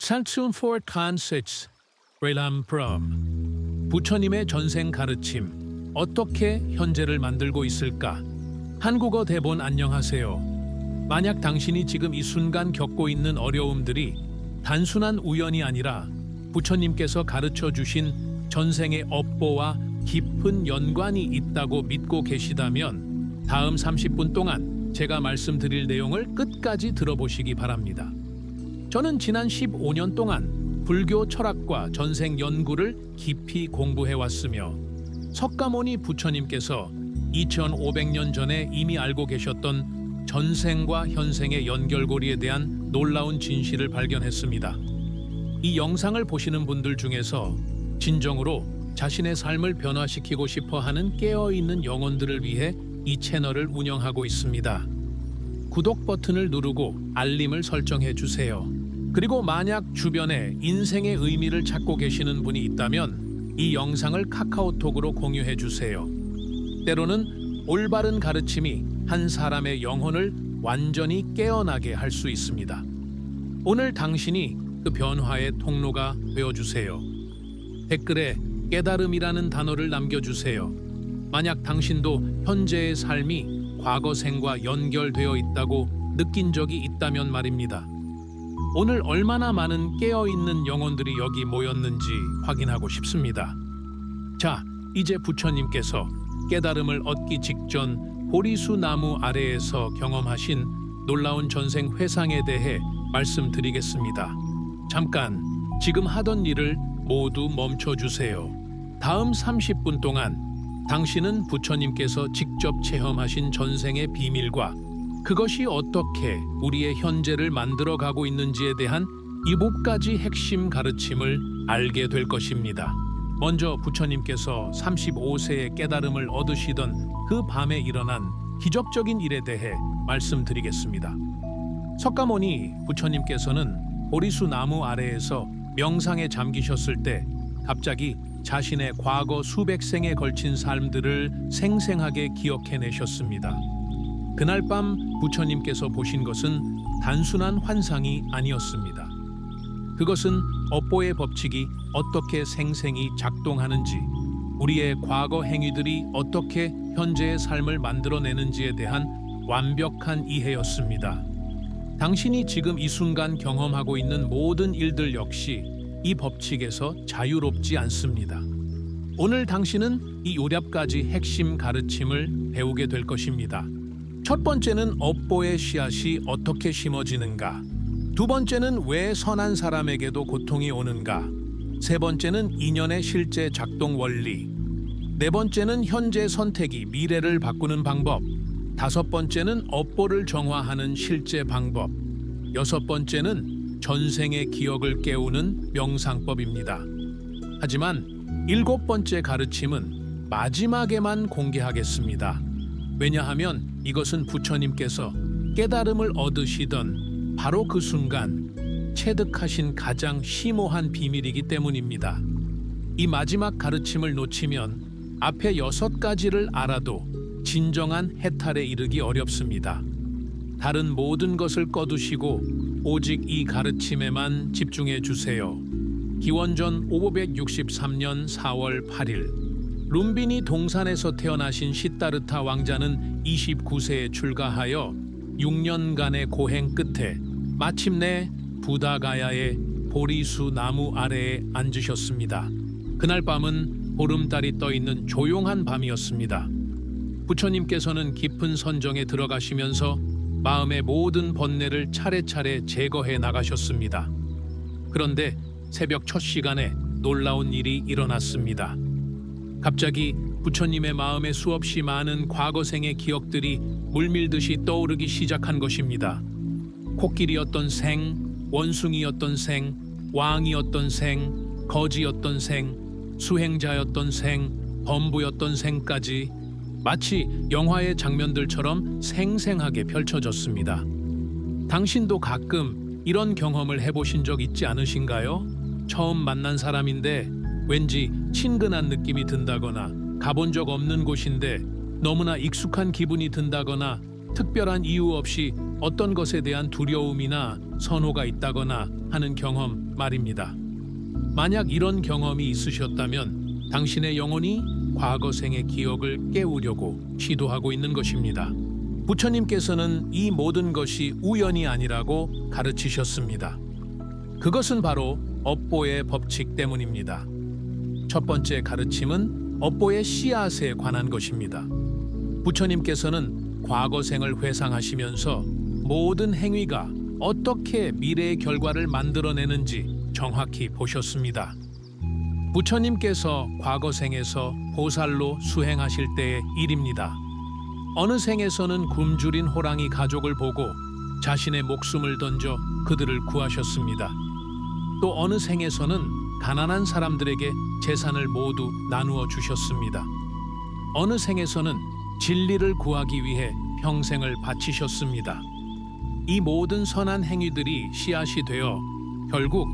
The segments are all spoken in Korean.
Sanction for Concepts, Relam Prom. 부처님의 전생 가르침, 어떻게 현재를 만들고 있을까? 한국어 대본 안녕하세요. 만약 당신이 지금 이 순간 겪고 있는 어려움들이 단순한 우연이 아니라 부처님께서 가르쳐 주신 전생의 업보와 깊은 연관이 있다고 믿고 계시다면 다음 30분 동안 제가 말씀드릴 내용을 끝까지 들어보시기 바랍니다. 저는 지난 15년 동안 불교 철학과 전생 연구를 깊이 공부해 왔으며 석가모니 부처님께서 2500년 전에 이미 알고 계셨던 전생과 현생의 연결고리에 대한 놀라운 진실을 발견했습니다. 이 영상을 보시는 분들 중에서 진정으로 자신의 삶을 변화시키고 싶어 하는 깨어있는 영혼들을 위해 이 채널을 운영하고 있습니다. 구독 버튼을 누르고 알림을 설정해 주세요. 그리고 만약 주변에 인생의 의미를 찾고 계시는 분이 있다면 이 영상을 카카오톡으로 공유해 주세요. 때로는 올바른 가르침이 한 사람의 영혼을 완전히 깨어나게 할 수 있습니다. 오늘 당신이 그 변화의 통로가 되어주세요. 댓글에 깨달음이라는 단어를 남겨주세요. 만약 당신도 현재의 삶이 과거 생과 연결되어 있다고 느낀 적이 있다면 말입니다. 오늘 얼마나 많은 깨어있는 영혼들이 여기 모였는지 확인하고 싶습니다. 자, 이제 부처님께서 깨달음을 얻기 직전 보리수 나무 아래에서 경험하신 놀라운 전생 회상에 대해 말씀드리겠습니다. 잠깐, 지금 하던 일을 모두 멈춰주세요. 다음 30분 동안 당신은 부처님께서 직접 체험하신 전생의 비밀과 그것이 어떻게 우리의 현재를 만들어가고 있는지에 대한 7가지 핵심 가르침을 알게 될 것입니다. 먼저 부처님께서 35세의 깨달음을 얻으시던 그 밤에 일어난 기적적인 일에 대해 말씀드리겠습니다. 석가모니 부처님께서는 보리수 나무 아래에서 명상에 잠기셨을 때 갑자기 자신의 과거 수백 생에 걸친 삶들을 생생하게 기억해내셨습니다. 그날 밤 부처님께서 보신 것은 단순한 환상이 아니었습니다. 그것은 업보의 법칙이 어떻게 생생히 작동하는지, 우리의 과거 행위들이 어떻게 현재의 삶을 만들어내는지에 대한 완벽한 이해였습니다. 당신이 지금 이 순간 경험하고 있는 모든 일들 역시 이 법칙에서 자유롭지 않습니다. 오늘 당신은 이 요랍가지 핵심 가르침을 배우게 될 것입니다. 첫 번째는 업보의 씨앗이 어떻게 심어지는가? 두 번째는 왜 선한 사람에게도 고통이 오는가? 세 번째는 인연의 실제 작동 원리. 네 번째는 현재 선택이 미래를 바꾸는 방법. 다섯 번째는 업보를 정화하는 실제 방법. 여섯 번째는 전생의 기억을 깨우는 명상법입니다. 하지만 7번째 가르침은 마지막에만 공개하겠습니다. 왜냐하면 이것은 부처님께서 깨달음을 얻으시던 바로 그 순간 체득하신 가장 심오한 비밀이기 때문입니다. 이 마지막 가르침을 놓치면 앞에 6가지를 알아도 진정한 해탈에 이르기 어렵습니다. 다른 모든 것을 꺼두시고 오직 이 가르침에만 집중해 주세요. 기원전 563년 4월 8일 룸비니 동산에서 태어나신 시다르타 왕자는 29세에 출가하여 6년간의 고행 끝에 마침내 부다가야의 보리수 나무 아래에 앉으셨습니다. 그날 밤은 보름달이 떠있는 조용한 밤이었습니다. 부처님께서는 깊은 선정에 들어가시면서 마음의 모든 번뇌를 차례차례 제거해 나가셨습니다. 그런데 새벽 첫 시간에 놀라운 일이 일어났습니다. 갑자기 부처님의 마음에 수없이 많은 과거생의 기억들이 물밀듯이 떠오르기 시작한 것입니다. 코끼리였던 생, 원숭이였던 생, 왕이었던 생, 거지였던 생, 수행자였던 생, 범부였던 생까지 마치 영화의 장면들처럼 생생하게 펼쳐졌습니다. 당신도 가끔 이런 경험을 해보신 적 있지 않으신가요? 처음 만난 사람인데 왠지 친근한 느낌이 든다거나 가본 적 없는 곳인데 너무나 익숙한 기분이 든다거나 특별한 이유 없이 어떤 것에 대한 두려움이나 선호가 있다거나 하는 경험 말입니다. 만약 이런 경험이 있으셨다면 당신의 영혼이 과거 생의 기억을 깨우려고 시도하고 있는 것입니다. 부처님께서는 이 모든 것이 우연이 아니라고 가르치셨습니다. 그것은 바로 업보의 법칙 때문입니다. 첫 번째 가르침은 업보의 씨앗에 관한 것입니다. 부처님께서는 과거 생을 회상하시면서 모든 행위가 어떻게 미래의 결과를 만들어내는지 정확히 보셨습니다. 부처님께서 과거 생에서 보살로 수행하실 때의 일입니다. 어느 생에서는 굶주린 호랑이 가족을 보고 자신의 목숨을 던져 그들을 구하셨습니다. 또 어느 생에서는 가난한 사람들에게 재산을 모두 나누어 주셨습니다. 어느 생에서는 진리를 구하기 위해 평생을 바치셨습니다. 이 모든 선한 행위들이 씨앗이 되어 결국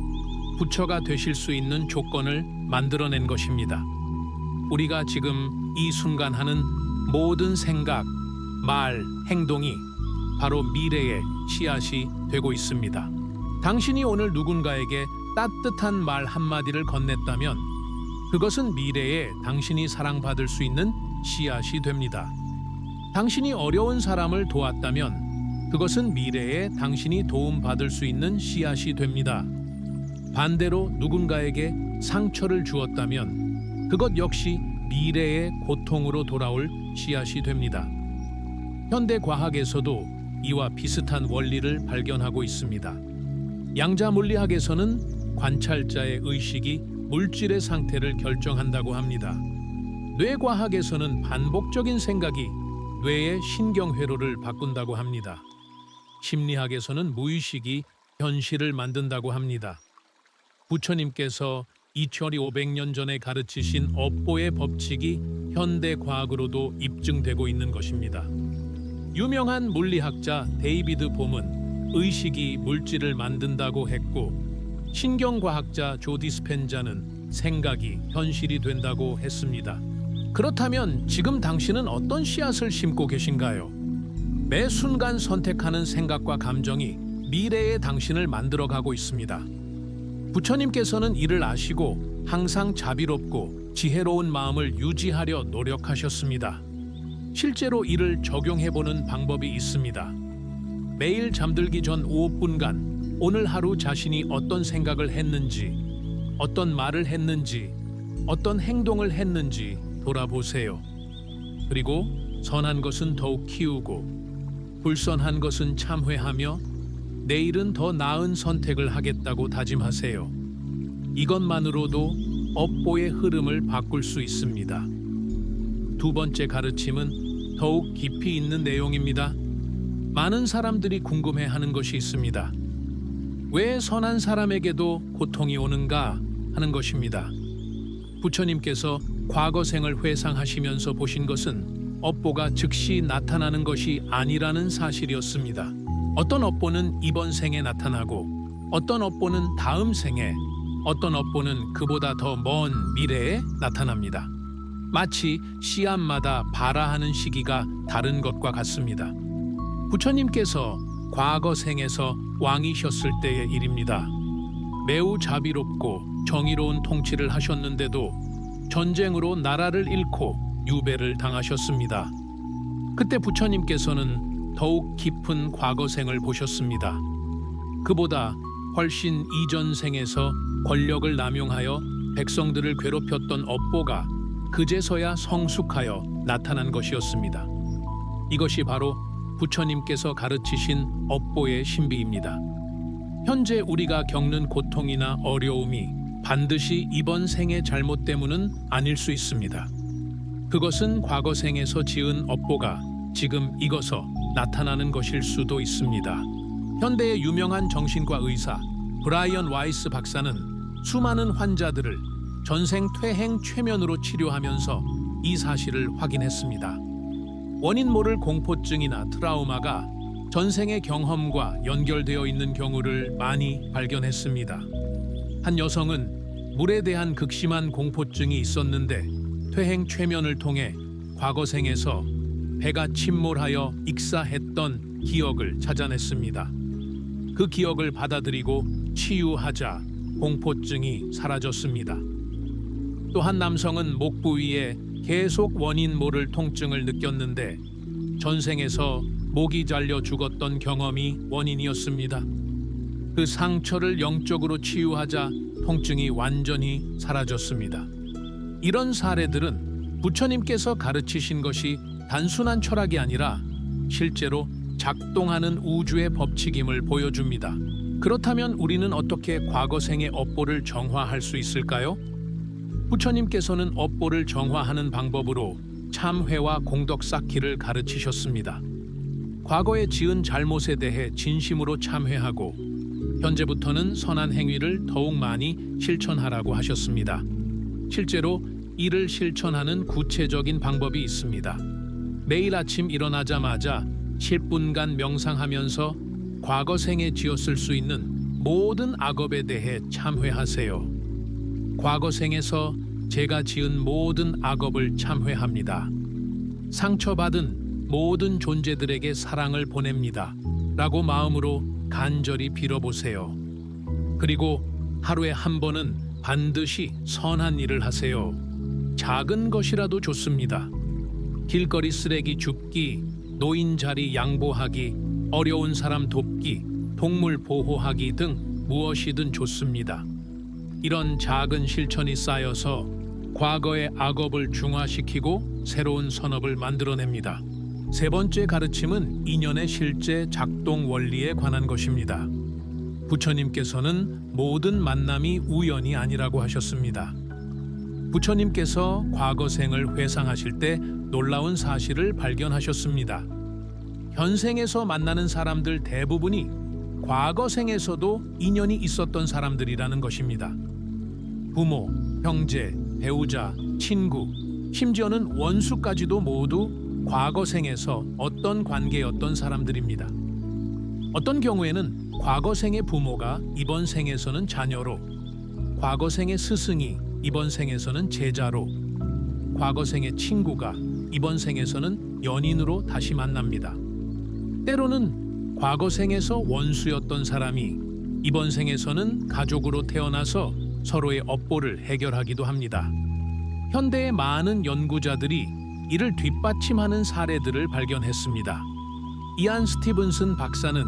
부처가 되실 수 있는 조건을 만들어낸 것입니다. 우리가 지금 이 순간 하는 모든 생각, 말, 행동이 바로 미래의 씨앗이 되고 있습니다. 당신이 오늘 누군가에게 따뜻한 말 한마디를 건넸다면 그것은 미래에 당신이 사랑받을 수 있는 씨앗이 됩니다. 당신이 어려운 사람을 도왔다면 그것은 미래에 당신이 도움받을 수 있는 씨앗이 됩니다. 반대로 누군가에게 상처를 주었다면 그것 역시 미래의 고통으로 돌아올 씨앗이 됩니다. 현대 과학에서도 이와 비슷한 원리를 발견하고 있습니다. 양자 물리학에서는 관찰자의 의식이 물질의 상태를 결정한다고 합니다. 뇌과학에서는 반복적인 생각이 뇌의 신경회로를 바꾼다고 합니다. 심리학에서는 무의식이 현실을 만든다고 합니다. 부처님께서 2500년 전에 가르치신 업보의 법칙이 현대 과학으로도 입증되고 있는 것입니다. 유명한 물리학자 데이비드 봄은 의식이 물질을 만든다고 했고, 신경과학자 조 디스펜자는 생각이 현실이 된다고 했습니다. 그렇다면 지금 당신은 어떤 씨앗을 심고 계신가요? 매 순간 선택하는 생각과 감정이 미래의 당신을 만들어가고 있습니다. 부처님께서는 이를 아시고 항상 자비롭고 지혜로운 마음을 유지하려 노력하셨습니다. 실제로 이를 적용해보는 방법이 있습니다. 매일 잠들기 전 5분간 오늘 하루 자신이 어떤 생각을 했는지, 어떤 말을 했는지, 어떤 행동을 했는지 돌아보세요. 그리고 선한 것은 더욱 키우고 불선한 것은 참회하며 내일은 더 나은 선택을 하겠다고 다짐하세요. 이것만으로도 업보의 흐름을 바꿀 수 있습니다. 두 번째 가르침은 더욱 깊이 있는 내용입니다. 많은 사람들이 궁금해하는 것이 있습니다. 왜 선한 사람에게도 고통이 오는가 하는 것입니다. 부처님께서 과거 생을 회상하시면서 보신 것은 업보가 즉시 나타나는 것이 아니라는 사실이었습니다. 어떤 업보는 이번 생에 나타나고, 어떤 업보는 다음 생에, 어떤 업보는 그보다 더 먼 미래에 나타납니다. 마치 씨앗마다 발화하는 시기가 다른 것과 같습니다. 부처님께서 과거 생에서 왕이셨을 때의 일입니다. 매우 자비롭고 정의로운 통치를 하셨는데도 전쟁으로 나라를 잃고 유배를 당하셨습니다. 그때 부처님께서는 더욱 깊은 과거 생을 보셨습니다. 그보다 훨씬 이전 생에서 권력을 남용하여 백성들을 괴롭혔던 업보가 그제서야 성숙하여 나타난 것이었습니다. 이것이 바로 부처님께서 가르치신 업보의 신비입니다. 현재 우리가 겪는 고통이나 어려움이 반드시 이번 생의 잘못 때문은 아닐 수 있습니다. 그것은 과거 생에서 지은 업보가 지금 이것서 나타나는 것일 수도 있습니다. 현대의 유명한 정신과 의사 브라이언 와이스 박사는 수많은 환자들을 전생 퇴행 최면으로 치료하면서 이 사실을 확인했습니다. 원인 모를 공포증이나 트라우마가 전생의 경험과 연결되어 있는 경우를 많이 발견했습니다. 한 여성은 물에 대한 극심한 공포증이 있었는데 퇴행 최면을 통해 과거 생에서 배가 침몰하여 익사했던 기억을 찾아냈습니다. 그 기억을 받아들이고 치유하자 공포증이 사라졌습니다. 또 한 남성은 목 부위에 계속 원인 모를 통증을 느꼈는데 전생에서 목이 잘려 죽었던 경험이 원인이었습니다. 그 상처를 영적으로 치유하자 통증이 완전히 사라졌습니다. 이런 사례들은 부처님께서 가르치신 것이 단순한 철학이 아니라 실제로 작동하는 우주의 법칙임을 보여줍니다. 그렇다면 우리는 어떻게 과거생의 업보를 정화할 수 있을까요? 부처님께서는 업보를 정화하는 방법으로 참회와 공덕 쌓기를 가르치셨습니다. 과거에 지은 잘못에 대해 진심으로 참회하고 현재부터는 선한 행위를 더욱 많이 실천하라고 하셨습니다. 실제로 이를 실천하는 구체적인 방법이 있습니다. 매일 아침 일어나자마자 10분간 명상하면서 과거 생에 지었을 수 있는 모든 악업에 대해 참회하세요. 과거 생에서 제가 지은 모든 악업을 참회합니다. 상처받은 모든 존재들에게 사랑을 보냅니다. 라고 마음으로 간절히 빌어보세요. 그리고 하루에 한 번은 반드시 선한 일을 하세요. 작은 것이라도 좋습니다. 길거리 쓰레기 줍기, 노인 자리 양보하기, 어려운 사람 돕기, 동물 보호하기 등 무엇이든 좋습니다. 이런 작은 실천이 쌓여서 과거의 악업을 중화시키고 새로운 선업을 만들어냅니다. 세 번째 가르침은 인연의 실제 작동 원리에 관한 것입니다. 부처님께서는 모든 만남이 우연이 아니라고 하셨습니다. 부처님께서 과거생을 회상하실 때 놀라운 사실을 발견하셨습니다. 현생에서 만나는 사람들 대부분이 과거생에서도 인연이 있었던 사람들이라는 것입니다. 부모, 형제, 배우자, 친구, 심지어는 원수까지도 모두 과거생에서 어떤 관계였던 사람들입니다. 어떤 경우에는 과거생의 부모가 이번 생에서는 자녀로, 과거생의 스승이 이번 생에서는 제자로, 과거생의 친구가 이번 생에서는 연인으로 다시 만납니다. 때로는 과거생에서 원수였던 사람이 이번 생에서는 가족으로 태어나서 서로의 업보를 해결하기도 합니다. 현대의 많은 연구자들이 이를 뒷받침하는 사례들을 발견했습니다. 이안 스티븐슨 박사는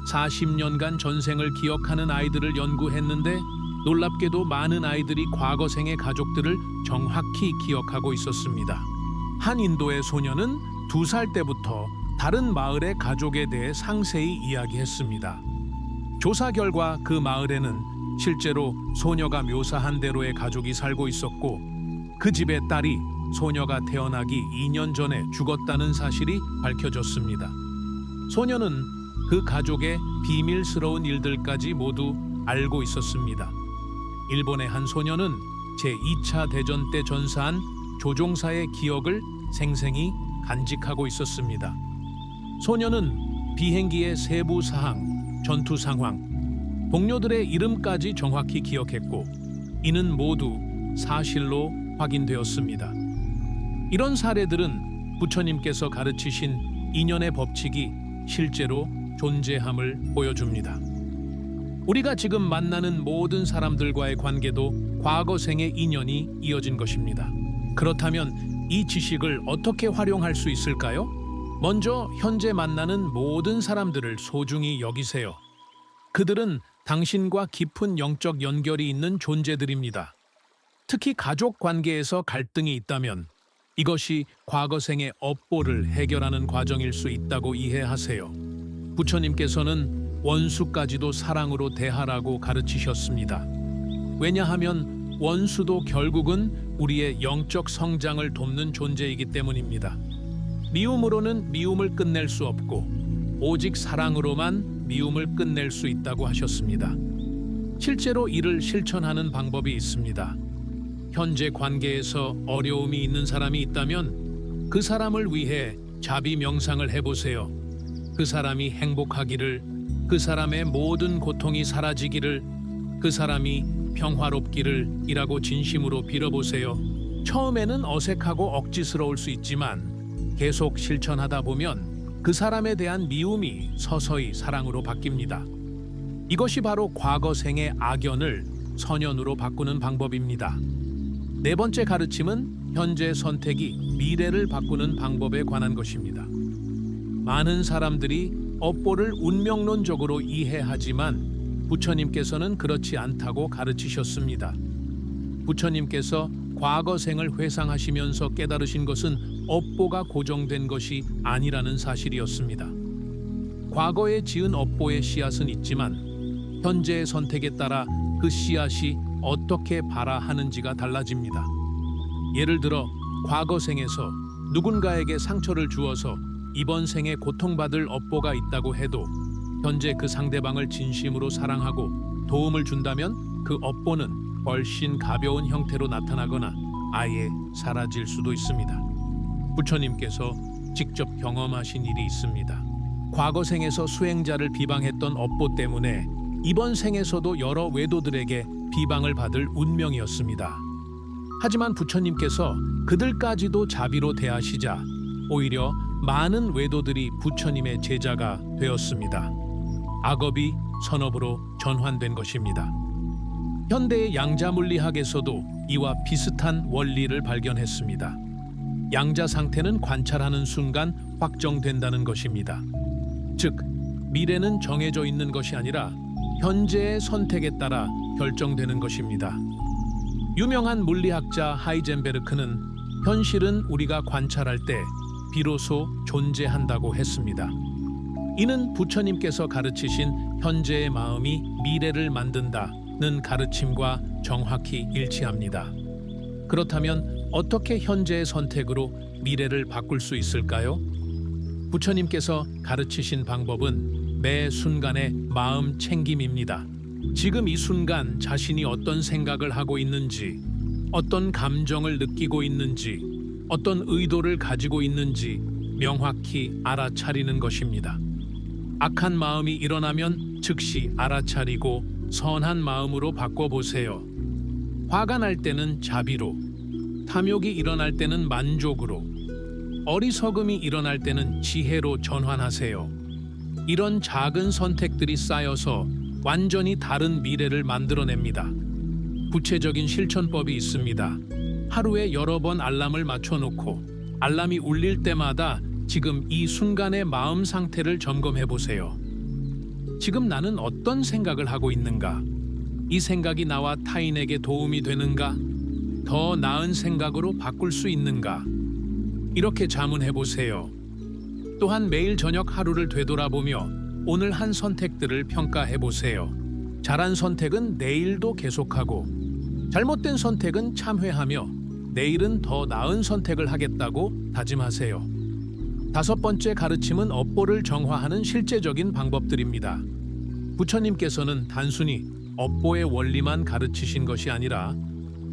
40년간 전생을 기억하는 아이들을 연구했는데 놀랍게도 많은 아이들이 과거생의 가족들을 정확히 기억하고 있었습니다. 한 인도의 소녀는 2살 때부터 다른 마을의 가족에 대해 상세히 이야기했습니다. 조사 결과 그 마을에는 실제로 소녀가 묘사한 대로의 가족이 살고 있었고 그 집의 딸이 소녀가 태어나기 2년 전에 죽었다는 사실이 밝혀졌습니다. 소녀는 그 가족의 비밀스러운 일들까지 모두 알고 있었습니다. 일본의 한 소녀는 제2차 대전 때 전사한 조종사의 기억을 생생히 간직하고 있었습니다. 소녀는 비행기의 세부 사항, 전투 상황, 동료들의 이름까지 정확히 기억했고 이는 모두 사실로 확인되었습니다. 이런 사례들은 부처님께서 가르치신 인연의 법칙이 실제로 존재함을 보여줍니다. 우리가 지금 만나는 모든 사람들과의 관계도 과거생의 인연이 이어진 것입니다. 그렇다면 이 지식을 어떻게 활용할 수 있을까요? 먼저 현재 만나는 모든 사람들을 소중히 여기세요. 그들은 당신과 깊은 영적 연결이 있는 존재들입니다. 특히 가족 관계에서 갈등이 있다면 이것이 과거생의 업보를 해결하는 과정일 수 있다고 이해하세요. 부처님께서는 원수까지도 사랑으로 대하라고 가르치셨습니다. 왜냐하면 원수도 결국은 우리의 영적 성장을 돕는 존재이기 때문입니다. 미움으로는 미움을 끝낼 수 없고 오직 사랑으로만 미움을 끝낼 수 있다고 하셨습니다. 실제로 이를 실천하는 방법이 있습니다. 현재 관계에서 어려움이 있는 사람이 있다면 그 사람을 위해 자비 명상을 해보세요. 그 사람이 행복하기를, 그 사람의 모든 고통이 사라지기를, 그 사람이 평화롭기를 이라고 진심으로 빌어보세요. 처음에는 어색하고 억지스러울 수 있지만 계속 실천하다 보면 그 사람에 대한 미움이 서서히 사랑으로 바뀝니다. 이것이 바로 과거 생의 악연을 선연으로 바꾸는 방법입니다. 네 번째 가르침은 현재 선택이 미래를 바꾸는 방법에 관한 것입니다. 많은 사람들이 업보를 운명론적으로 이해하지만 부처님께서는 그렇지 않다고 가르치셨습니다. 부처님께서 과거 생을 회상하시면서 깨달으신 것은 업보가 고정된 것이 아니라는 사실이었습니다. 과거에 지은 업보의 씨앗은 있지만 현재의 선택에 따라 그 씨앗이 어떻게 발아하는지가 달라집니다. 예를 들어 과거 생에서 누군가에게 상처를 주어서 이번 생에 고통받을 업보가 있다고 해도 현재 그 상대방을 진심으로 사랑하고 도움을 준다면 그 업보는 훨씬 가벼운 형태로 나타나거나 아예 사라질 수도 있습니다. 부처님께서 직접 경험하신 일이 있습니다. 과거 생에서 수행자를 비방했던 업보 때문에 이번 생에서도 여러 외도들에게 비방을 받을 운명이었습니다. 하지만 부처님께서 그들까지도 자비로 대하시자 오히려 많은 외도들이 부처님의 제자가 되었습니다. 악업이 선업으로 전환된 것입니다. 현대의 양자물리학에서도 이와 비슷한 원리를 발견했습니다. 양자 상태는 관찰하는 순간 확정된다는 것입니다. 즉, 미래는 정해져 있는 것이 아니라 현재의 선택에 따라 결정되는 것입니다. 유명한 물리학자 하이젠베르크는 현실은 우리가 관찰할 때 비로소 존재한다고 했습니다. 이는 부처님께서 가르치신 현재의 마음이 미래를 만든다는 가르침과 정확히 일치합니다. 그렇다면 어떻게 현재의 선택으로 미래를 바꿀 수 있을까요? 부처님께서 가르치신 방법은 매 순간의 마음 챙김입니다. 지금 이 순간 자신이 어떤 생각을 하고 있는지, 어떤 감정을 느끼고 있는지, 어떤 의도를 가지고 있는지 명확히 알아차리는 것입니다. 악한 마음이 일어나면 즉시 알아차리고 선한 마음으로 바꿔보세요. 화가 날 때는 자비로, 탐욕이 일어날 때는 만족으로, 어리석음이 일어날 때는 지혜로 전환하세요. 이런 작은 선택들이 쌓여서 완전히 다른 미래를 만들어냅니다. 구체적인 실천법이 있습니다. 하루에 여러 번 알람을 맞춰놓고 알람이 울릴 때마다 지금 이 순간의 마음 상태를 점검해 보세요. 지금 나는 어떤 생각을 하고 있는가? 이 생각이 나와 타인에게 도움이 되는가? 더 나은 생각으로 바꿀 수 있는가? 이렇게 자문해 보세요. 또한 매일 저녁 하루를 되돌아보며 오늘 한 선택들을 평가해 보세요. 잘한 선택은 내일도 계속하고 잘못된 선택은 참회하며 내일은 더 나은 선택을 하겠다고 다짐하세요. 다섯 번째 가르침은 업보를 정화하는 실제적인 방법들입니다. 부처님께서는 단순히 업보의 원리만 가르치신 것이 아니라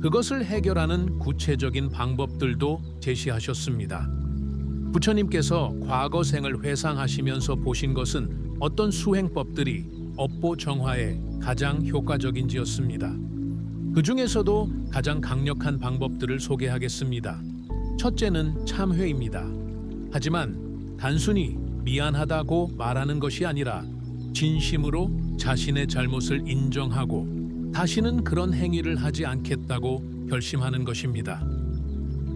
그것을 해결하는 구체적인 방법들도 제시하셨습니다. 부처님께서 과거 생을 회상하시면서 보신 것은 어떤 수행법들이 업보 정화에 가장 효과적인지였습니다. 그 중에서도 가장 강력한 방법들을 소개하겠습니다. 첫째는 참회입니다. 하지만 단순히 미안하다고 말하는 것이 아니라 진심으로 자신의 잘못을 인정하고 다시는 그런 행위를 하지 않겠다고 결심하는 것입니다.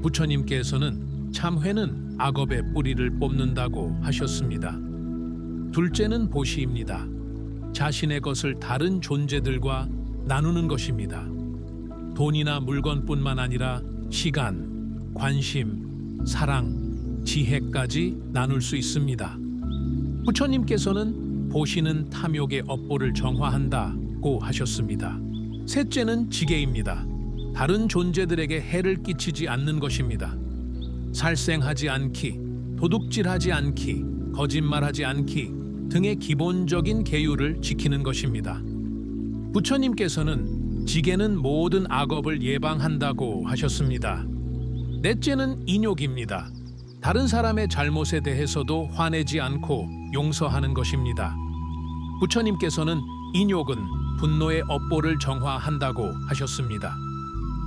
부처님께서는 참회는 악업의 뿌리를 뽑는다고 하셨습니다. 둘째는 보시입니다. 자신의 것을 다른 존재들과 나누는 것입니다. 돈이나 물건뿐만 아니라 시간, 관심, 사랑, 지혜까지 나눌 수 있습니다. 부처님께서는 보시는 탐욕의 업보를 정화한다고 하셨습니다. 셋째는 지계입니다. 다른 존재들에게 해를 끼치지 않는 것입니다. 살생하지 않기, 도둑질하지 않기, 거짓말하지 않기 등의 기본적인 계율을 지키는 것입니다. 부처님께서는 지계는 모든 악업을 예방한다고 하셨습니다. 넷째는 인욕입니다. 다른 사람의 잘못에 대해서도 화내지 않고 용서하는 것입니다. 부처님께서는 인욕은 분노의 업보를 정화한다고 하셨습니다.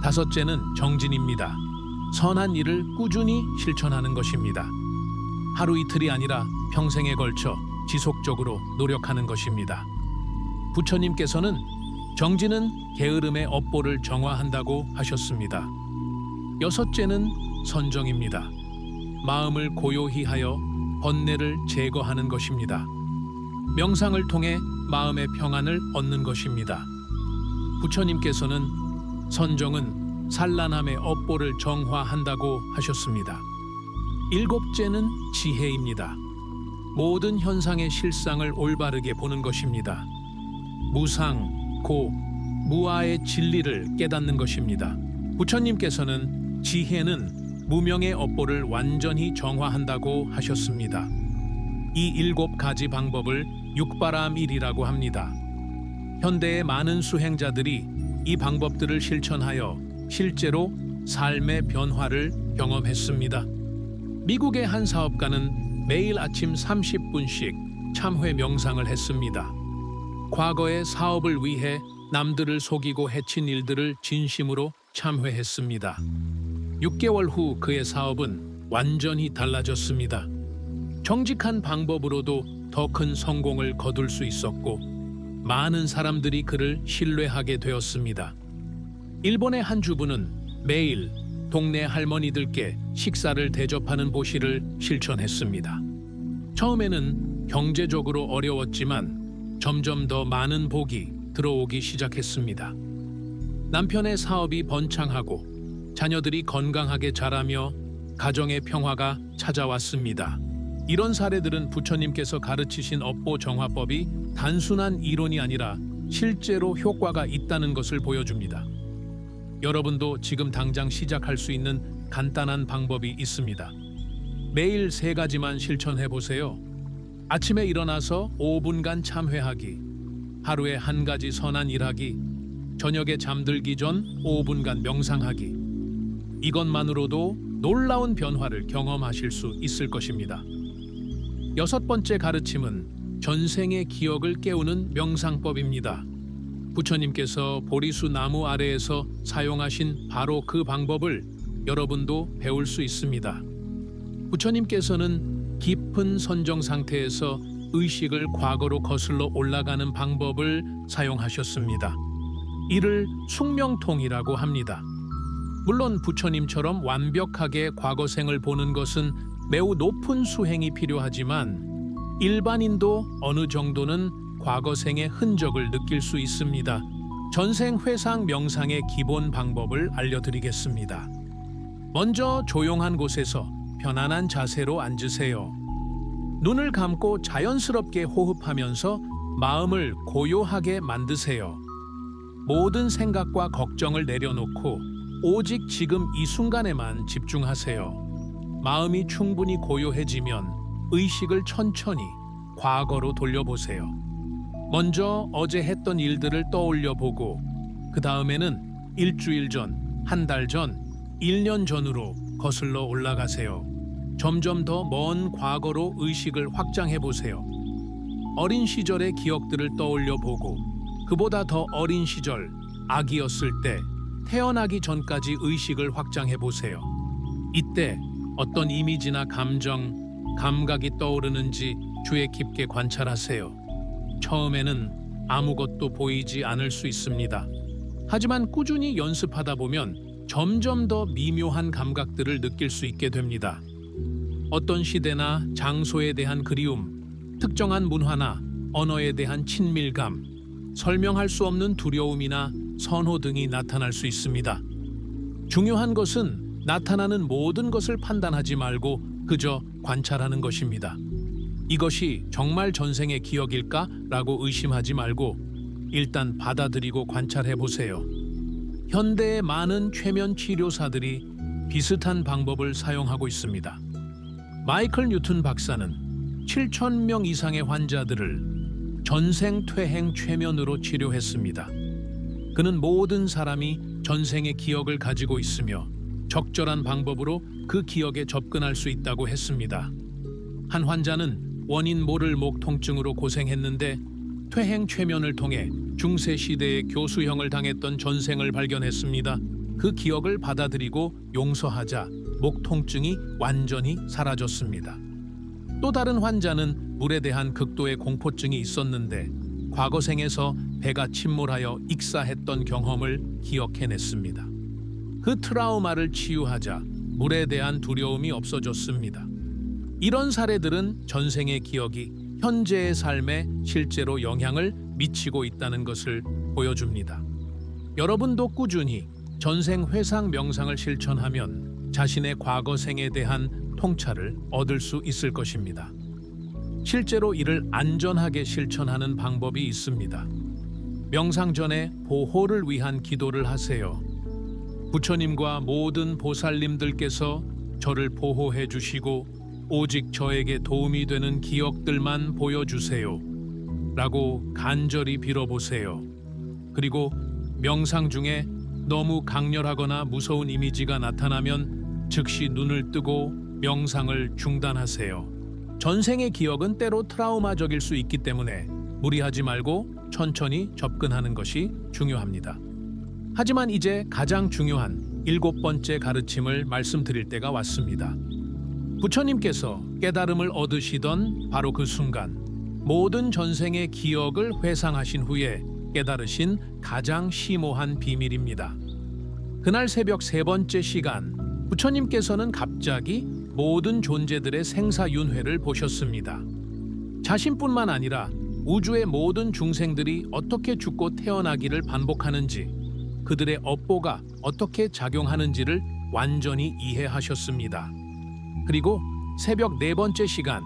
다섯째는 정진입니다. 선한 일을 꾸준히 실천하는 것입니다. 하루 이틀이 아니라 평생에 걸쳐 지속적으로 노력하는 것입니다. 부처님께서는 정진은 게으름의 업보를 정화한다고 하셨습니다. 여섯째는 선정입니다. 마음을 고요히 하여 번뇌를 제거하는 것입니다. 명상을 통해 마음의 평안을 얻는 것입니다. 부처님께서는 선정은 산란함의 업보를 정화한다고 하셨습니다. 일곱째는 지혜입니다. 모든 현상의 실상을 올바르게 보는 것입니다. 무상, 고, 무아의 진리를 깨닫는 것입니다. 부처님께서는 지혜는 무명의 업보를 완전히 정화한다고 하셨습니다. 이 7가지 방법을 육바라밀이라고 합니다. 현대의 많은 수행자들이 이 방법들을 실천하여 실제로 삶의 변화를 경험했습니다. 미국의 한 사업가는 매일 아침 30분씩 참회 명상을 했습니다. 과거의 사업을 위해 남들을 속이고 해친 일들을 진심으로 참회했습니다. 6개월 후 그의 사업은 완전히 달라졌습니다. 정직한 방법으로도 더 큰 성공을 거둘 수 있었고 많은 사람들이 그를 신뢰하게 되었습니다. 일본의 한 주부는 매일 동네 할머니들께 식사를 대접하는 보시를 실천했습니다. 처음에는 경제적으로 어려웠지만 점점 더 많은 복이 들어오기 시작했습니다. 남편의 사업이 번창하고 자녀들이 건강하게 자라며 가정의 평화가 찾아왔습니다. 이런 사례들은 부처님께서 가르치신 업보 정화법이 단순한 이론이 아니라 실제로 효과가 있다는 것을 보여줍니다. 여러분도 지금 당장 시작할 수 있는 간단한 방법이 있습니다. 매일 3가지만 실천해 보세요. 아침에 일어나서 5분간 참회하기, 하루에 1가지 선한 일하기, 저녁에 잠들기 전 5분간 명상하기. 이것만으로도 놀라운 변화를 경험하실 수 있을 것입니다. 6번째 가르침은 전생의 기억을 깨우는 명상법입니다. 부처님께서 보리수 나무 아래에서 사용하신 바로 그 방법을 여러분도 배울 수 있습니다. 부처님께서는 깊은 선정 상태에서 의식을 과거로 거슬러 올라가는 방법을 사용하셨습니다. 이를 숙명통이라고 합니다. 물론 부처님처럼 완벽하게 과거생을 보는 것은 매우 높은 수행이 필요하지만 일반인도 어느 정도는 과거생의 흔적을 느낄 수 있습니다. 전생 회상 명상의 기본 방법을 알려드리겠습니다. 먼저 조용한 곳에서 편안한 자세로 앉으세요. 눈을 감고 자연스럽게 호흡하면서 마음을 고요하게 만드세요. 모든 생각과 걱정을 내려놓고 오직 지금 이 순간에만 집중하세요. 마음이 충분히 고요해지면 의식을 천천히 과거로 돌려보세요. 먼저 어제 했던 일들을 떠올려 보고 그 다음에는 일주일 전, 한 달 전, 1년 전으로 거슬러 올라가세요. 점점 더 먼 과거로 의식을 확장해 보세요. 어린 시절의 기억들을 떠올려 보고 그보다 더 어린 시절, 아기였을 때 태어나기 전까지 의식을 확장해 보세요. 이때 어떤 이미지나 감정, 감각이 떠오르는지 주의 깊게 관찰하세요. 처음에는 아무것도 보이지 않을 수 있습니다. 하지만 꾸준히 연습하다 보면 점점 더 미묘한 감각들을 느낄 수 있게 됩니다. 어떤 시대나 장소에 대한 그리움, 특정한 문화나 언어에 대한 친밀감, 설명할 수 없는 두려움이나 선호 등이 나타날 수 있습니다. 중요한 것은 나타나는 모든 것을 판단하지 말고 그저 관찰하는 것입니다. 이것이 정말 전생의 기억일까? 라고 의심하지 말고 일단 받아들이고 관찰해 보세요. 현대의 많은 최면 치료사들이 비슷한 방법을 사용하고 있습니다. 마이클 뉴튼 박사는 7,000명 이상의 환자들을 전생 퇴행 최면으로 치료했습니다. 그는 모든 사람이 전생의 기억을 가지고 있으며 적절한 방법으로 그 기억에 접근할 수 있다고 했습니다. 한 환자는 원인 모를 목 통증으로 고생했는데 퇴행 최면을 통해 중세 시대의 교수형을 당했던 전생을 발견했습니다. 그 기억을 받아들이고 용서하자 목 통증이 완전히 사라졌습니다. 또 다른 환자는 물에 대한 극도의 공포증이 있었는데 과거 생에서 배가 침몰하여 익사했던 경험을 기억해냈습니다. 그 트라우마를 치유하자 물에 대한 두려움이 없어졌습니다. 이런 사례들은 전생의 기억이 현재의 삶에 실제로 영향을 미치고 있다는 것을 보여줍니다. 여러분도 꾸준히 전생 회상 명상을 실천하면 자신의 과거 생에 대한 통찰을 얻을 수 있을 것입니다. 실제로 이를 안전하게 실천하는 방법이 있습니다. 명상 전에 보호를 위한 기도를 하세요. 부처님과 모든 보살님들께서 저를 보호해 주시고 오직 저에게 도움이 되는 기억들만 보여주세요. 라고 간절히 빌어보세요. 그리고 명상 중에 너무 강렬하거나 무서운 이미지가 나타나면 즉시 눈을 뜨고 명상을 중단하세요. 전생의 기억은 때로 트라우마적일 수 있기 때문에 무리하지 말고 천천히 접근하는 것이 중요합니다. 하지만 이제 가장 중요한 7번째 가르침을 말씀드릴 때가 왔습니다. 부처님께서 깨달음을 얻으시던 바로 그 순간 모든 전생의 기억을 회상하신 후에 깨달으신 가장 심오한 비밀입니다. 그날 새벽 3번째 시간, 부처님께서는 갑자기 모든 존재들의 생사윤회를 보셨습니다. 자신뿐만 아니라 우주의 모든 중생들이 어떻게 죽고 태어나기를 반복하는지, 그들의 업보가 어떻게 작용하는지를 완전히 이해하셨습니다. 그리고 새벽 4번째 시간,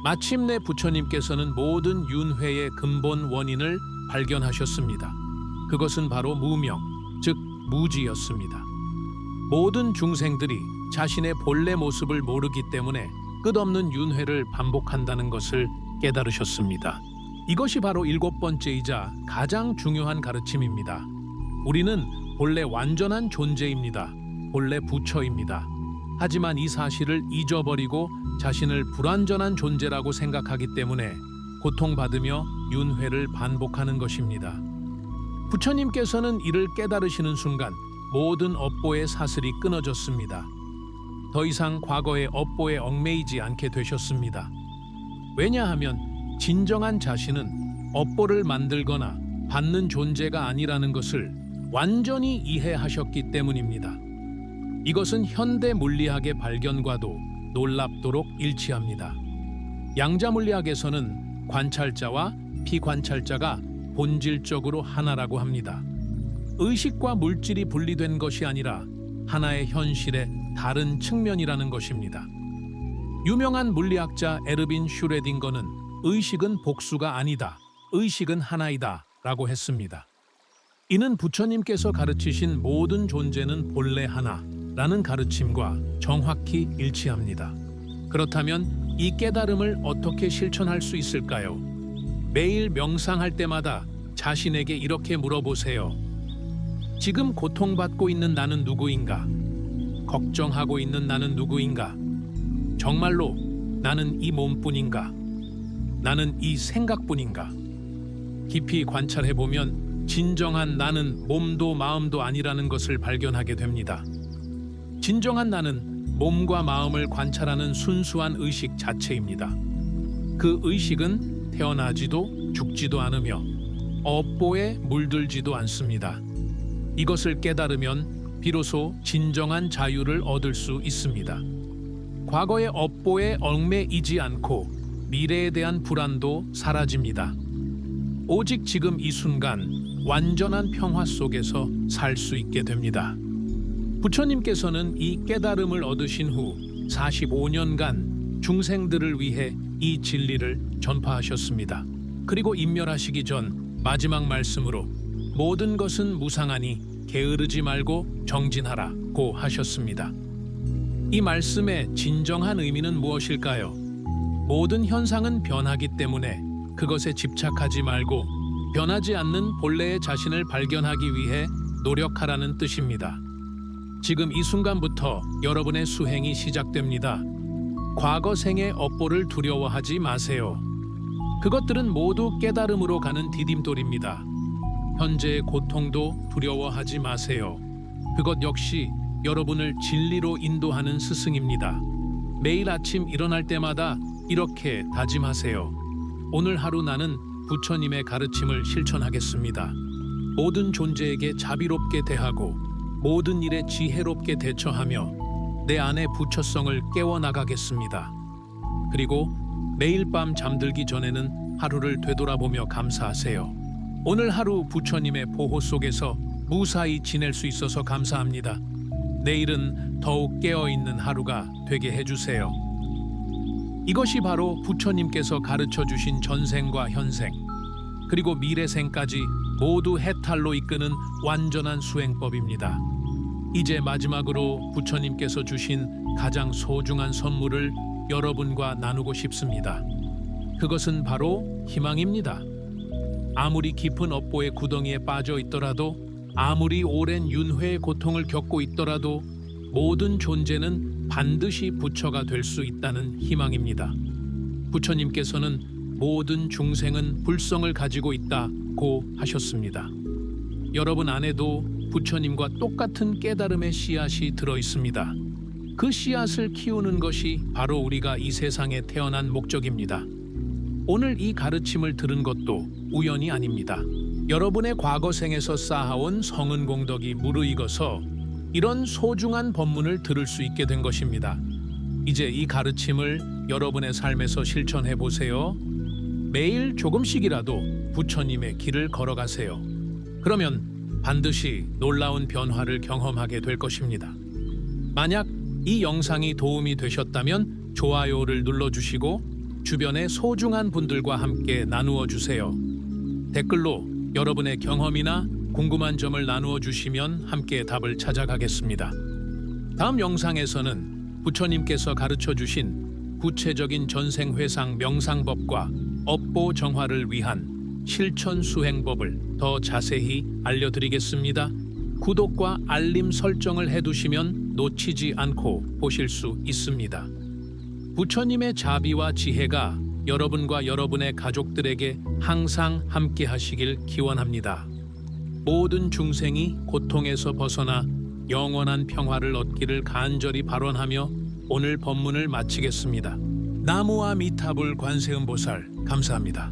마침내 부처님께서는 모든 윤회의 근본 원인을 발견하셨습니다. 그것은 바로 무명, 즉 무지였습니다. 모든 중생들이 자신의 본래 모습을 모르기 때문에 끝없는 윤회를 반복한다는 것을 깨달으셨습니다. 이것이 바로 7번째이자 가장 중요한 가르침입니다. 우리는 본래 완전한 존재입니다. 본래 부처입니다. 하지만 이 사실을 잊어버리고 자신을 불완전한 존재라고 생각하기 때문에 고통받으며 윤회를 반복하는 것입니다. 부처님께서는 이를 깨달으시는 순간 모든 업보의 사슬이 끊어졌습니다. 더 이상 과거의 업보에 얽매이지 않게 되셨습니다. 왜냐하면 진정한 자신은 업보를 만들거나 받는 존재가 아니라는 것을 완전히 이해하셨기 때문입니다. 이것은 현대 물리학의 발견과도 놀랍도록 일치합니다. 양자 물리학에서는 관찰자와 피관찰자가 본질적으로 하나라고 합니다. 의식과 물질이 분리된 것이 아니라 하나의 현실의 다른 측면이라는 것입니다. 유명한 물리학자 에르빈 슈레딩거는 의식은 복수가 아니다, 의식은 하나이다 라고 했습니다. 이는 부처님께서 가르치신 모든 존재는 본래 하나라는 가르침과 정확히 일치합니다. 그렇다면 이 깨달음을 어떻게 실천할 수 있을까요? 매일 명상할 때마다 자신에게 이렇게 물어보세요. 지금 고통받고 있는 나는 누구인가? 걱정하고 있는 나는 누구인가? 정말로 나는 이 몸뿐인가? 나는 이 생각뿐인가? 깊이 관찰해보면 진정한 나는 몸도 마음도 아니라는 것을 발견하게 됩니다. 진정한 나는 몸과 마음을 관찰하는 순수한 의식 자체입니다. 그 의식은 태어나지도 죽지도 않으며 업보에 물들지도 않습니다. 이것을 깨달으면 비로소 진정한 자유를 얻을 수 있습니다. 과거의 업보에 얽매이지 않고 미래에 대한 불안도 사라집니다. 오직 지금 이 순간 완전한 평화 속에서 살 수 있게 됩니다. 부처님께서는 이 깨달음을 얻으신 후 45년간 중생들을 위해 이 진리를 전파하셨습니다. 그리고 인멸하시기 전 마지막 말씀으로 모든 것은 무상하니 게으르지 말고 정진하라고 하셨습니다. 이 말씀의 진정한 의미는 무엇일까요? 모든 현상은 변하기 때문에 그것에 집착하지 말고 변하지 않는 본래의 자신을 발견하기 위해 노력하라는 뜻입니다. 지금 이 순간부터 여러분의 수행이 시작됩니다. 과거 생의 업보를 두려워하지 마세요. 그것들은 모두 깨달음으로 가는 디딤돌입니다. 현재의 고통도 두려워하지 마세요. 그것 역시 여러분을 진리로 인도하는 스승입니다. 매일 아침 일어날 때마다 이렇게 다짐하세요. 오늘 하루 나는 부처님의 가르침을 실천하겠습니다. 모든 존재에게 자비롭게 대하고 모든 일에 지혜롭게 대처하며 내 안의 부처성을 깨워나가겠습니다. 그리고 매일 밤 잠들기 전에는 하루를 되돌아보며 감사하세요. 오늘 하루 부처님의 보호 속에서 무사히 지낼 수 있어서 감사합니다. 내일은 더욱 깨어있는 하루가 되게 해주세요. 이것이 바로 부처님께서 가르쳐 주신 전생과 현생, 그리고 미래생까지 모두 해탈로 이끄는 완전한 수행법입니다. 이제 마지막으로 부처님께서 주신 가장 소중한 선물을 여러분과 나누고 싶습니다. 그것은 바로 희망입니다. 아무리 깊은 업보의 구덩이에 빠져 있더라도, 아무리 오랜 윤회의 고통을 겪고 있더라도 모든 존재는 반드시 부처가 될 수 있다는 희망입니다. 부처님께서는 모든 중생은 불성을 가지고 있다고 하셨습니다. 여러분 안에도 부처님과 똑같은 깨달음의 씨앗이 들어 있습니다. 그 씨앗을 키우는 것이 바로 우리가 이 세상에 태어난 목적입니다. 오늘 이 가르침을 들은 것도 우연이 아닙니다. 여러분의 과거 생에서 쌓아온 성은 공덕이 무르익어서 이런 소중한 법문을 들을 수 있게 된 것입니다. 이제 이 가르침을 여러분의 삶에서 실천해 보세요. 매일 조금씩이라도 부처님의 길을 걸어가세요. 그러면 반드시 놀라운 변화를 경험하게 될 것입니다. 만약 이 영상이 도움이 되셨다면 좋아요를 눌러주시고 주변의 소중한 분들과 함께 나누어 주세요. 댓글로 여러분의 경험이나 궁금한 점을 나누어 주시면 함께 답을 찾아가겠습니다. 다음 영상에서는 부처님께서 가르쳐 주신 구체적인 전생회상 명상법과 업보 정화를 위한 실천 수행법을 더 자세히 알려드리겠습니다. 구독과 알림 설정을 해두시면 놓치지 않고 보실 수 있습니다. 부처님의 자비와 지혜가 여러분과 여러분의 가족들에게 항상 함께 하시길 기원합니다. 모든 중생이 고통에서 벗어나 영원한 평화를 얻기를 간절히 발원하며 오늘 법문을 마치겠습니다. 나무아미타불 관세음보살 감사합니다.